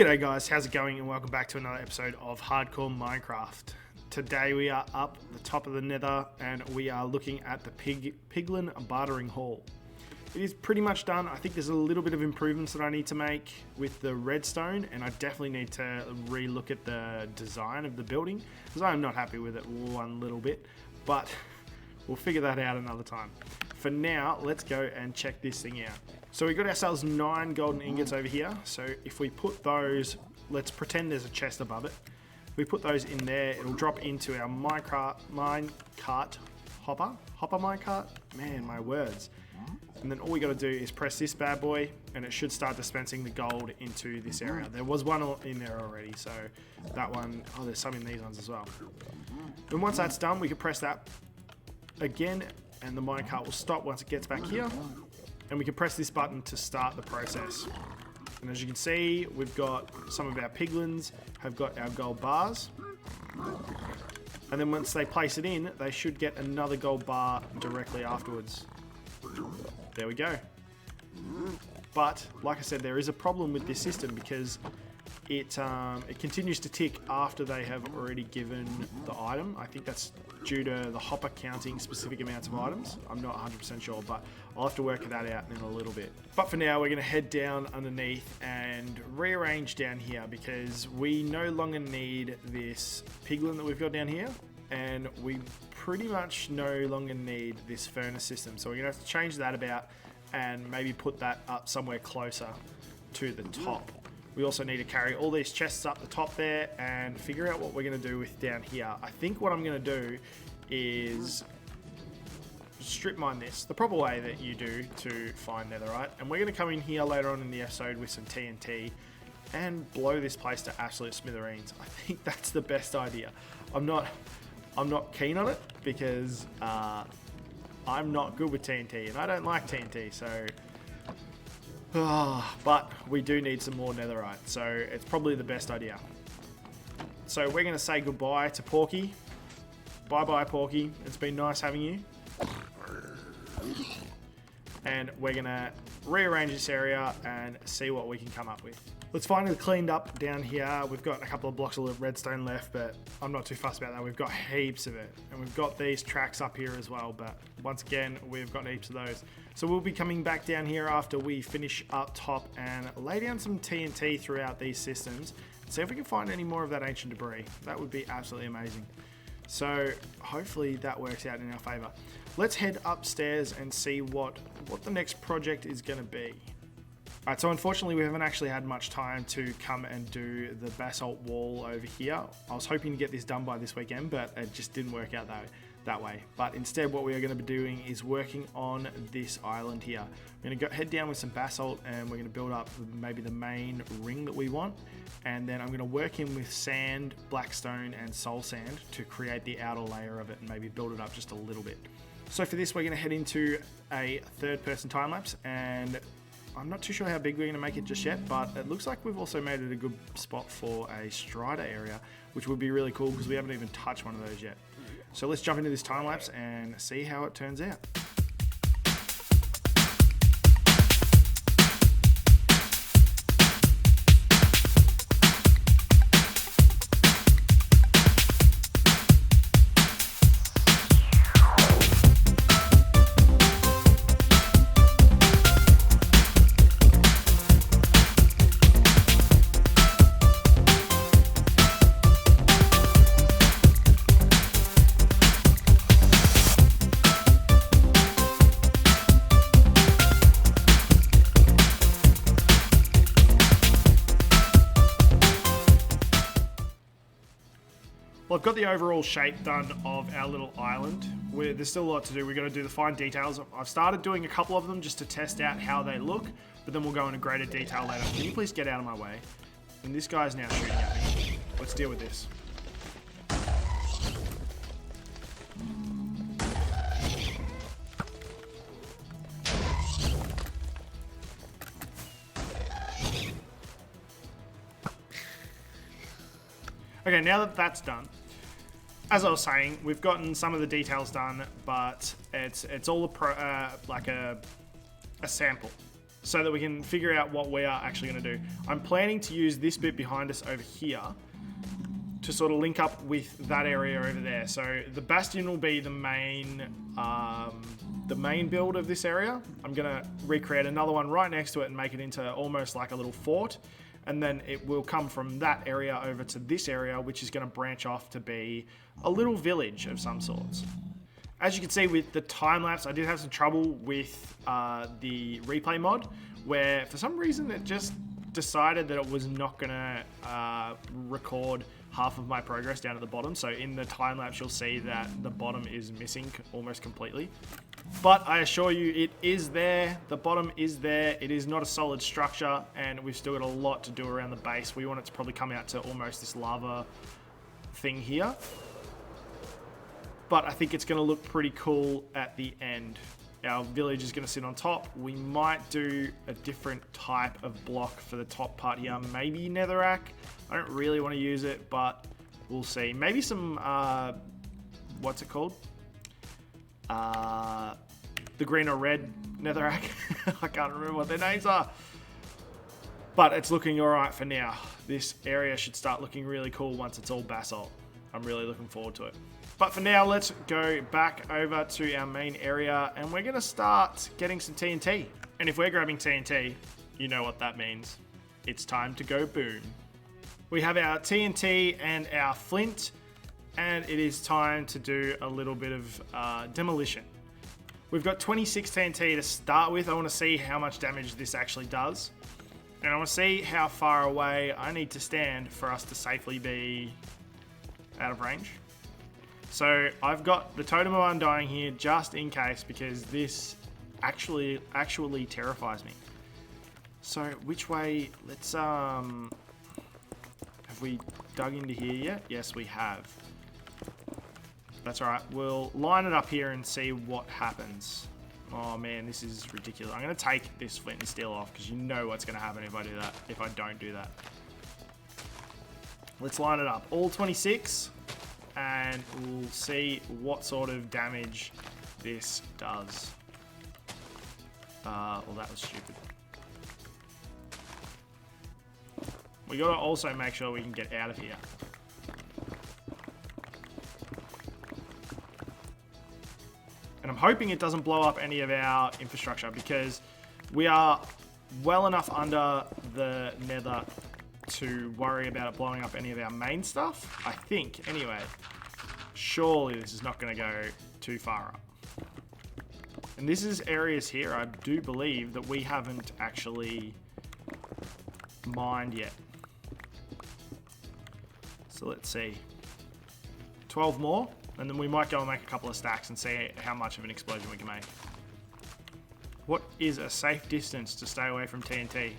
G'day guys, how's it going, and welcome back to another episode of Hardcore Minecraft. Today we are up the top of the Nether and we are looking at the Piglin bartering hall. It is pretty much done. I think there's a little bit of improvements that I need to make with the redstone, and I definitely need to re-look at the design of the building because I'm not happy with it one little bit, but we'll figure that out another time. For now, let's go and check this thing out. So we got ourselves 9 golden ingots over here. So if we put those, let's pretend there's a chest above it. If we put those in there, it'll drop into our minecart hopper minecart. Man, my words. And then all we got to do is press this bad boy, and it should start dispensing the gold into this area. There was one in there already, so that one. Oh, there's some in these ones as well. And once that's done, we can press that again, and the minecart will stop once it gets back here. And we can press this button to start the process. And as you can see, we've got some of our piglins have got our gold bars. And then once they place it in, they should get another gold bar directly afterwards. There we go. But like I said, there is a problem with this system because it continues to tick after they have already given the item. I think that's due to the hopper counting specific amounts of items. I'm not 100% sure, but I'll have to work that out in a little bit. But for now, we're going to head down underneath and rearrange down here because we no longer need this piglin that we've got down here, and we pretty much no longer need this furnace system. So we're going to have to change that about and maybe put that up somewhere closer to the top. We also need to carry all these chests up the top there and figure out what we're going to do with down here. I think what I'm going to do is strip mine this the proper way that you do to find netherite, and we're going to come in here later on in the episode with some TNT and blow this place to absolute smithereens. I think that's the best idea. I'm not keen on it because I'm not good with TNT and I don't like TNT, so but we do need some more netherite, so it's probably the best idea. So we're going to say goodbye to Porky. Bye-bye, Porky. It's been nice having you. And we're going to rearrange this area and see what we can come up with. Let's finally cleaned up down here. We've got a couple of blocks of redstone left, but I'm not too fussed about that. We've got heaps of it. And we've got these tracks up here as well, but once again, we've got heaps of those. So we'll be coming back down here after we finish up top and lay down some TNT throughout these systems and see if we can find any more of that ancient debris. That would be absolutely amazing. So hopefully that works out in our favor. Let's head upstairs and see what the next project is going to be. Alright, so unfortunately we haven't actually had much time to come and do the basalt wall over here. I was hoping to get this done by this weekend, but it just didn't work out that way. But instead what we are going to be doing is working on this island here. We're going to head down with some basalt and we're going to build up maybe the main ring that we want. And then I'm going to work in with sand, blackstone and soul sand to create the outer layer of it and maybe build it up just a little bit. So for this we're going to head into a third-person time-lapse, and I'm not too sure how big we're going to make it just yet, but it looks like we've also made it a good spot for a strider area, which would be really cool because we haven't even touched one of those yet. So let's jump into this time-lapse and see how it turns out. Well, I've got the overall shape done of our little island. There's still a lot to do. We've got to do the fine details. I've started doing a couple of them just to test out how they look, but then we'll go into greater detail later. Can you please get out of my way? And this guy's now shooting at me. Let's deal with this. Okay, now that that's done, as I was saying, we've gotten some of the details done, but it's all like a sample. so that we can figure out what we are actually going to do. I'm planning to use this bit behind us over here to sort of link up with that area over there. So the bastion will be the main build of this area. I'm gonna recreate another one right next to it and make it into almost like a little fort. And then it will come from that area over to this area, which is gonna branch off to be a little village of some sorts. As you can see with the time lapse, I did have some trouble with the replay mod, where for some reason it just decided that it was not gonna record half of my progress down at the bottom. So in the time lapse, you'll see that the bottom is missing almost completely. But I assure you, it is there. The bottom is there. It is not a solid structure, and we've still got a lot to do around the base. We want it to probably come out to almost this lava thing here. But I think it's going to look pretty cool at the end. Our village is going to sit on top. We might do a different type of block for the top part here. Maybe netherrack. I don't really want to use it, but we'll see. Maybe some, what's it called? The green or red netherrack. I can't remember what their names are. But it's looking all right for now. This area should start looking really cool once it's all basalt. I'm really looking forward to it. But for now, let's go back over to our main area, and we're going to start getting some TNT. And if we're grabbing TNT, you know what that means. It's time to go boom. We have our TNT and our flint, and it is time to do a little bit of demolition. We've got 26 TNT to start with. I want to see how much damage this actually does. And I want to see how far away I need to stand for us to safely be out of range. So I've got the Totem of Undying here just in case, because this actually terrifies me. So which way? Let's have we dug into here yet? Yes, we have. That's all right. We'll line it up here and see what happens. Oh man, this is ridiculous. I'm going to take this flint and steel off, because you know what's going to happen if I do that. If I don't do that. Let's line it up. All 26. And we'll see what sort of damage this does. Well, that was stupid. We gotta also make sure we can get out of here. And I'm hoping it doesn't blow up any of our infrastructure, because we are well enough under the nether to worry about it blowing up any of our main stuff, I think. Anyway, surely this is not going to go too far up. And this is areas here, I do believe, that we haven't actually mined yet. So let's see. 12 more, and then we might go and make a couple of stacks and see how much of an explosion we can make. What is a safe distance to stay away from TNT?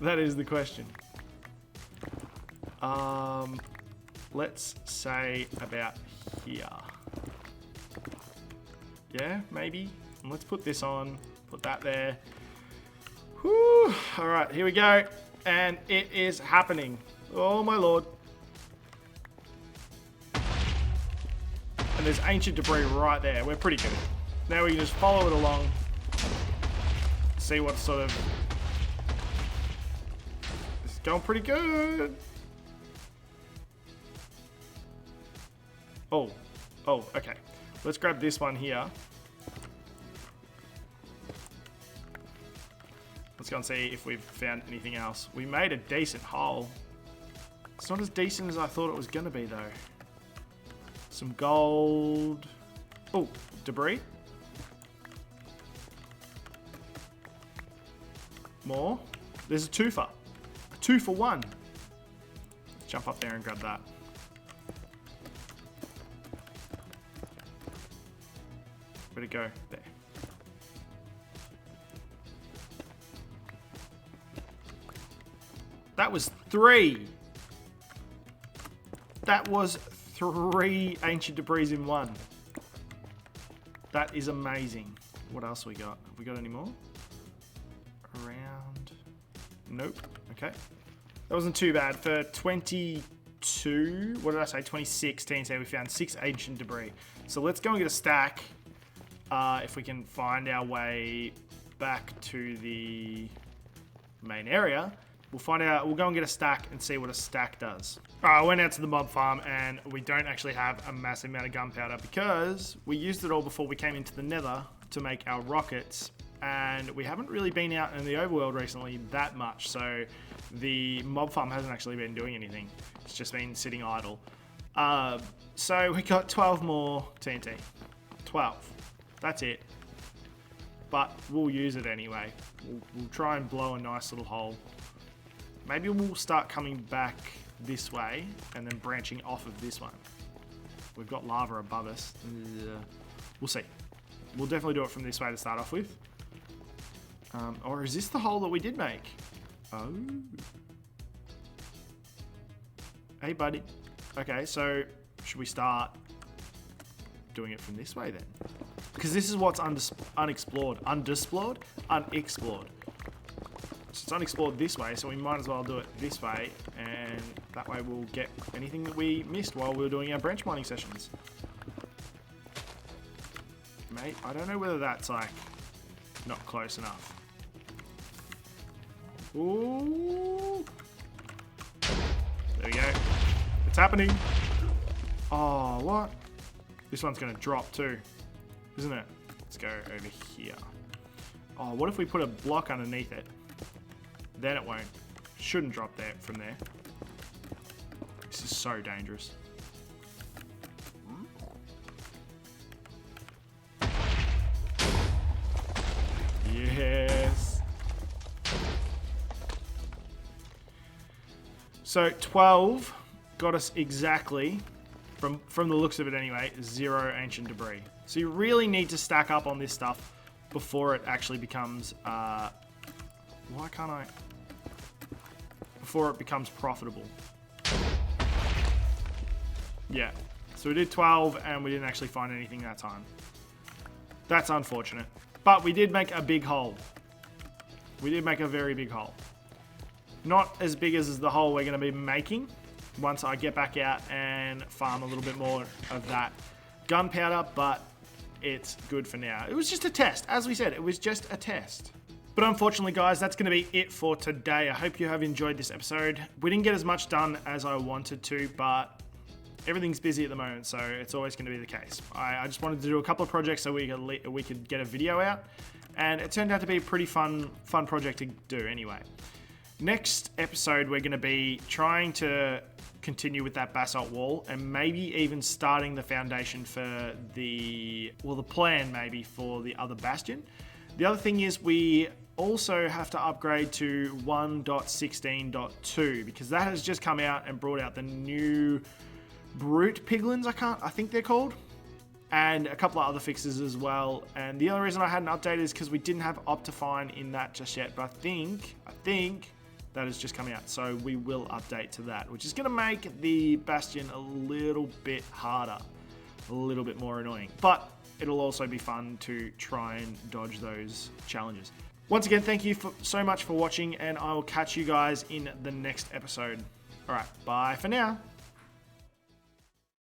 That is the question. Let's say about here. Yeah, maybe. And let's put this on, put that there. Whew. All right, here we go. And it is happening. Oh my lord. And there's ancient debris right there. We're pretty good. Now we can just follow it along. See what sort of... It's going pretty good. Oh, okay. Let's grab this one here. Let's go and see if we've found anything else. We made a decent hole. It's not as decent as I thought it was going to be, though. Some gold. Oh, debris. More. There's a twofer. A 2 for 1. Let's jump up there and grab that. Where'd it go? There. That was 3. That was 3 ancient debris in 1. That is amazing. What else we got? Have we got any more? Around. Nope. Okay. That wasn't too bad. For 22, what did I say? 26 TNT, we found 6 ancient debris. So let's go and get a stack. If we can find our way back to the main area. We'll find out, we'll go and get a stack and see what a stack does. Alright, I went out to the mob farm and we don't actually have a massive amount of gunpowder because we used it all before we came into the nether to make our rockets, and we haven't really been out in the overworld recently that much, so the mob farm hasn't actually been doing anything. It's just been sitting idle. So we got 12 more TNT. 12. That's it. But we'll use it anyway. We'll try and blow a nice little hole. Maybe we'll start coming back this way and then branching off of this one. We've got lava above us. We'll see. We'll definitely do it from this way to start off with. Or is this the hole that we did make? Oh. Hey, buddy. Okay, so should we start doing it from this way then? Because this is what's unexplored. Unexplored? Unexplored. So it's unexplored this way, so we might as well do it this way, and that way we'll get anything that we missed while we were doing our branch mining sessions. Mate, I don't know whether that's like not close enough. Ooh. There we go. It's happening. Oh, what? This one's gonna drop too, isn't it? Let's go over here. Oh, what if we put a block underneath it? Then it won't. Shouldn't drop there from there. This is so dangerous. Yes. So 12 got us exactly, from the looks of it anyway, 0 ancient debris. So you really need to stack up on this stuff before it actually becomes, why can't I? Before it becomes profitable. Yeah. So we did 12 and we didn't actually find anything that time. That's unfortunate. But we did make a big hole. We did make a very big hole. Not as big as the hole we're going to be making once I get back out and farm a little bit more of that gunpowder, but it's good for now. It was just a test. As we said, it was just a test. But unfortunately, guys, that's going to be it for today. I hope you have enjoyed this episode. We didn't get as much done as I wanted to, but everything's busy at the moment, so it's always going to be the case. I just wanted to do a couple of projects so we could get a video out, and it turned out to be a pretty fun project to do anyway. Next episode, we're going to be trying to continue with that basalt wall and maybe even starting the foundation for the plan maybe for the other bastion. The other thing is we also have to upgrade to 1.16.2 because that has just come out and brought out the new brute piglins, I think they're called, and a couple of other fixes as well. And the only reason I hadn't updated is because we didn't have Optifine in that just yet, but I think that has just come out, so we will update to that, which is going to make the bastion a little bit harder, a little bit more annoying, but it'll also be fun to try and dodge those challenges. Once again, thank you so much for watching, and I will catch you guys in the next episode. All right, bye for now.